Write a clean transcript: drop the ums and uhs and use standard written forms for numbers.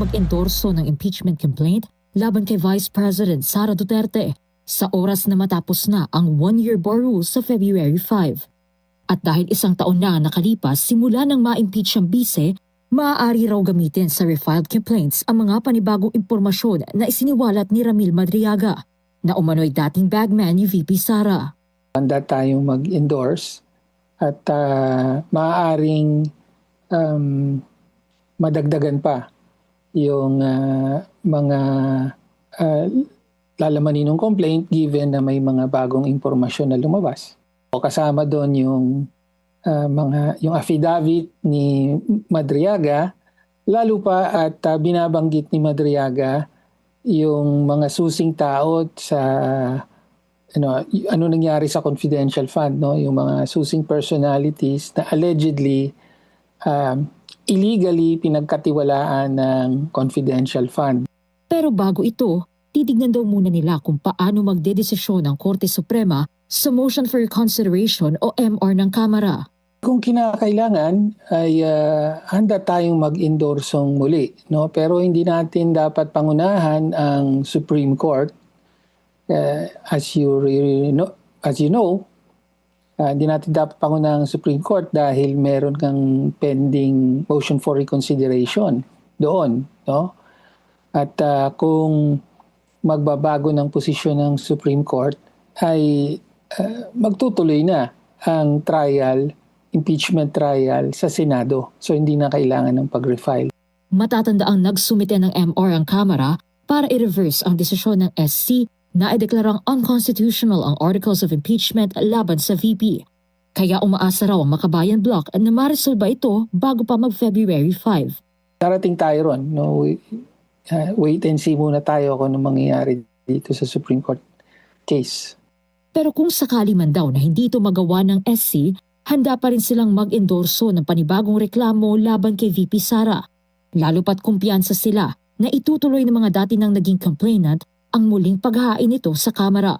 mag-endorso ng impeachment complaint laban kay Vice President Sara Duterte sa oras na matapos na ang one-year bar rule sa February 5. At dahil isang taon na ang nakalipas simula nang ma-impeach ang bise, maaari raw gamitin sa refiled complaints ang mga panibagong impormasyon na isiniwalat ni Ramil Madriaga na umano'y dating bagman ni VP Sara. Handa tayong mag-endorse at maaaring madagdagan pa yung mga lalamanin ng complaint given na may mga bagong impormasyon na lumabas. O kasama doon yung affidavit ni Madriaga, lalo pa at binabanggit ni Madriaga yung mga susing tao sa ano nangyari sa confidential fund, no? Yung mga susing personalities na allegedly illegally pinagkatiwalaan ng confidential fund. Pero bago ito, titignan daw muna nila kung paano magdedesisyon ng Korte Suprema sa Motion for Reconsideration o MR ng Kamara. Kung kinakailangan ay handa tayong mag-endorsong muli, no? Pero hindi natin dapat pangunahan ang Supreme Court. As you know, hindi natin dapat pangunahan ang Supreme Court dahil meron kang pending motion for reconsideration doon, no? At kung magbabago ng posisyon ng Supreme Court ay magtutuloy na ang impeachment trial sa Senado. So hindi na kailangan ng pag-refile. Matatandaang nagsumite ng MR ang Kamara para i-reverse ang desisyon ng SC na ideklarang unconstitutional ang Articles of Impeachment laban sa VP. Kaya umaasa raw ang Makabayan Bloc na ma-resolve ito bago pa mag-February 5. Darating tayo ron. No? Wait and see muna tayo kung ano mangyayari dito sa Supreme Court case. Pero kung sakali man daw na hindi ito magawa ng SC, handa pa rin silang mag-endorso ng panibagong reklamo laban kay VP Sara. Lalo pat kumpiyansa sila na itutuloy ng mga dati nang naging complainant ang muling paghahain nito sa Kamara.